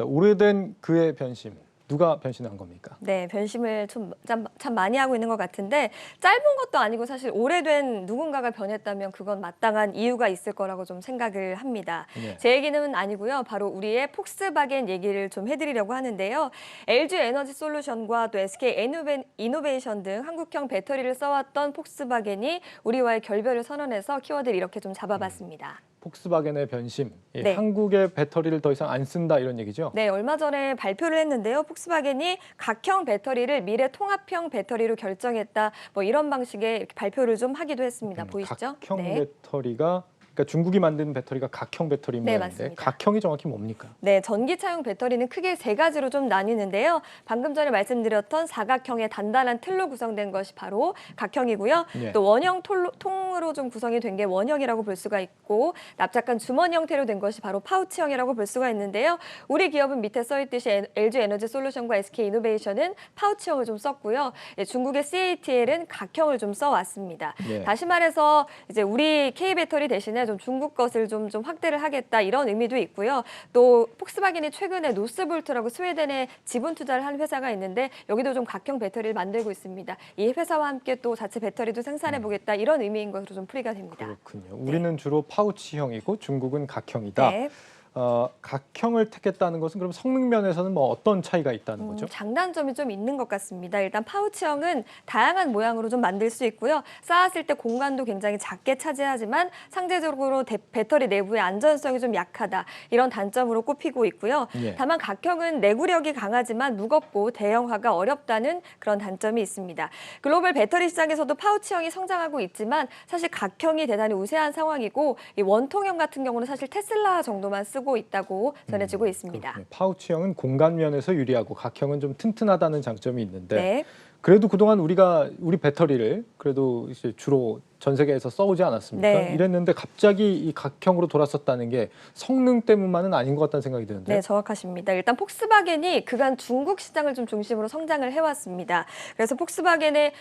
오래된 그의 변심, 누가 변신한 겁니까? 네, 변심을 참 많이 하고 있는 것 같은데 짧은 것도 아니고 사실 오래된 누군가가 변했다면 그건 마땅한 이유가 있을 거라고 좀 생각을 합니다. 네. 제 얘기는 아니고요. 바로 우리의 폭스바겐 얘기를 좀 해드리려고 하는데요. LG 에너지 솔루션과 또 SK 이노베이션 등 한국형 배터리를 써왔던 폭스바겐이 우리와의 결별을 선언해서 키워드를 이렇게 좀 잡아봤습니다. 폭스바겐의 변심, 네. 한국의 배터리를 더 이상 안 쓴다 이런 얘기죠? 네, 얼마 전에 발표를 했는데요. 폭스바겐이 각형 배터리를 미래 통합형 배터리로 결정했다. 뭐 이런 방식의 이렇게 발표를 좀 하기도 했습니다. 보이시죠? 각형 네. 배터리가, 그러니까 중국이 만든 배터리가 각형 배터리 네, 모양인데 맞습니다. 각형이 정확히 뭡니까? 네, 전기차용 배터리는 크게 세 가지로 좀 나뉘는데요. 방금 전에 말씀드렸던 사각형의 단단한 틀로 구성된 것이 바로 각형이고요. 예. 또 원형 통으로 좀 구성이 된 게 원형이라고 볼 수가 있고 납작한 주머니 형태로 된 것이 바로 파우치형이라고 볼 수가 있는데요. 우리 기업은 밑에 써있듯이 LG 에너지 솔루션과 SK 이노베이션은 파우치형을 좀 썼고요. 중국의 CATL은 각형을 좀 써왔습니다. 예. 다시 말해서 이제 우리 K배터리 대신에 좀 중국 것을 좀 확대를 하겠다 이런 의미도 있고요. 또 폭스바겐이 최근에 노스볼트라고 스웨덴에 지분 투자를 한 회사가 있는데 여기도 좀 각형 배터리를 만들고 있습니다. 이 회사와 함께 또 자체 배터리도 생산해 보겠다 이런 의미인 것으로 좀 풀이가 됩니다. 그렇군요. 우리는 주로 파우치형이고 중국은 각형이다. 네. 각형을 택했다는 것은 그럼 성능 면에서는 뭐 어떤 차이가 있다는 거죠? 장단점이 좀 있는 것 같습니다. 일단 파우치형은 다양한 모양으로 좀 만들 수 있고요. 쌓았을 때 공간도 굉장히 작게 차지하지만 상대적으로 배터리 내부의 안전성이 좀 약하다. 이런 단점으로 꼽히고 있고요. 예. 다만 각형은 내구력이 강하지만 무겁고 대형화가 어렵다는 그런 단점이 있습니다. 글로벌 배터리 시장에서도 파우치형이 성장하고 있지만 사실 각형이 대단히 우세한 상황이고 이 원통형 같은 경우는 사실 테슬라 정도만 쓰고 있다고 전해지고 있습니다. 그렇군요. 파우치형은 공간 면에서 유리하고 각형은 좀 튼튼하다는 장점이 있는데 네. 그래도 그동안 우리 배터리를 그래도 이제 주로 전 세계에서 써오지 않았습니까? 네. 이랬는데 갑자기 이 각형으로 돌아섰다는 게 성능 때문만은 아닌 것 같다는 생각이 드는데. 네, 정확하십니다. 일단 폭스바겐이 그간 중국 시장을 좀 중심으로 성장을 해왔습니다. 그래서 폭스바겐의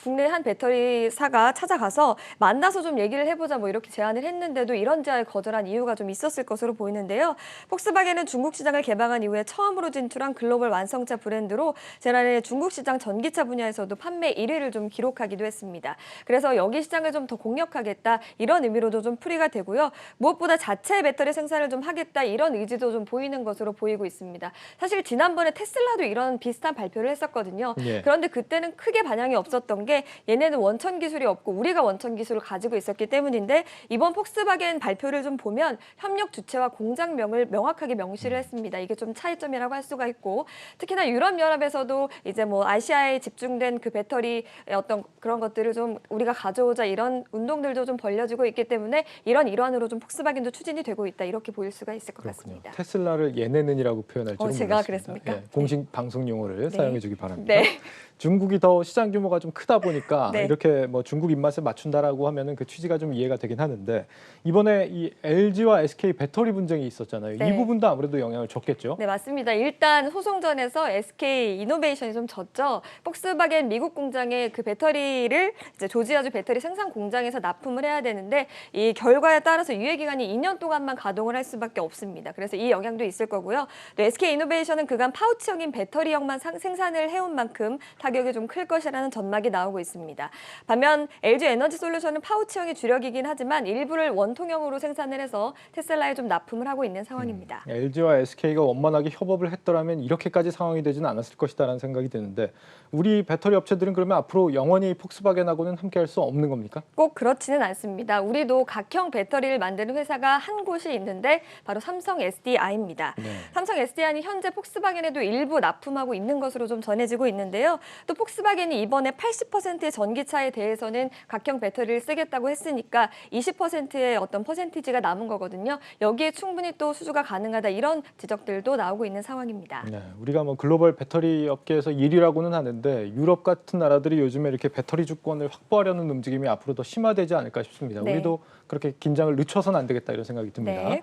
국내 한 배터리사가 찾아가서 만나서 좀 얘기를 해보자 뭐 이렇게 제안을 했는데도 이런 제안을 거절한 이유가 좀 있었을 것으로 보이는데요. 폭스바겐은 중국 시장을 개방한 이후에 처음으로 진출한 글로벌 완성차 브랜드로 지난해 중국 시장 전기차 분야에서도 판매 1위를 좀 기록하기도 했습니다. 그래서 여기 시장을 좀 더 공략하겠다 이런 의미로도 좀 풀이가 되고요. 무엇보다 자체 배터리 생산을 좀 하겠다 이런 의지도 좀 보이는 것으로 보이고 있습니다. 사실 지난번에 테슬라도 이런 비슷한 발표를 했었거든요. 예. 그런데 그때는 크게 반향이 없었던 게 얘네는 원천 기술이 없고 우리가 원천 기술을 가지고 있었기 때문인데 이번 폭스바겐 발표를 좀 보면 협력 주체와 공장명을 명확하게 명시를 했습니다. 이게 좀 차이점이라고 할 수가 있고 특히나 유럽연합에서도 이제 뭐 아시아에 집중된 그 배터리 어떤 그런 것들을 좀 우리가 가져오자 이런 운동들도 좀 벌려지고 있기 때문에 이런 일환으로 좀 폭스바겐도 추진이 되고 있다 이렇게 보일 수가 있을 것 그렇군요. 같습니다. 테슬라를 얘네는이라고 표현할 줄은 제가 몰랐습니다. 그랬습니까? 예, 공식 방송 용어를 네. 사용해주기 바랍니다. 네. 중국이 더 시장 규모가 좀 크다 보니까 네. 이렇게 뭐 중국 입맛에 맞춘다라고 하면은 그 취지가 좀 이해가 되긴 하는데 이번에 이 LG와 SK 배터리 분쟁이 있었잖아요. 네. 이 부분도 아무래도 영향을 줬겠죠. 네, 맞습니다. 일단 소송전에서 SK 이노베이션이 좀 졌죠. 폭스바겐 미국 공장에 그 배터리를 이제 조지아주 배터리 생산 공장에서 납품을 해야 되는데 이 결과에 따라서 유예 기간이 2년 동안만 가동을 할 수밖에 없습니다. 그래서 이 영향도 있을 거고요. 또 SK 이노베이션은 그간 파우치형인 배터리형만 생산을 해온 만큼 타격이 좀 클 것이라는 전망이 나오고 있습니다. 반면 LG 에너지 솔루션은 파우치형이 주력이긴 하지만 일부를 원통형으로 생산을 해서 테슬라에 좀 납품을 하고 있는 상황입니다. LG와 SK가 원만하게 협업을 했더라면 이렇게까지 상황이 되지는 않았을 것이다라는 생각이 드는데 우리 배터리 업체들은 그러면 앞으로 영원히 폭스바겐하고는 함께할 수 없는 겁니까? 꼭 그렇지는 않습니다. 우리도 각형 배터리를 만드는 회사가 한 곳이 있는데 바로 삼성 SDI입니다. 네. 삼성 SDI는 현재 폭스바겐에도 일부 납품하고 있는 것으로 좀 전해지고 있는데요. 또 폭스바겐이 이번에 80%의 전기차에 대해서는 각형 배터리를 쓰겠다고 했으니까 20%의 어떤 퍼센티지가 남은 거거든요. 여기에 충분히 또 수주가 가능하다 이런 지적들도 나오고 있는 상황입니다. 네, 우리가 뭐 글로벌 배터리 업계에서 1위라고는 하는데 유럽 같은 나라들이 요즘에 이렇게 배터리 주권을 확보하려는 움직임이 앞으로 더 심화되지 않을까 싶습니다. 네. 우리도 그렇게 긴장을 늦춰서는 안 되겠다 이런 생각이 듭니다. 네.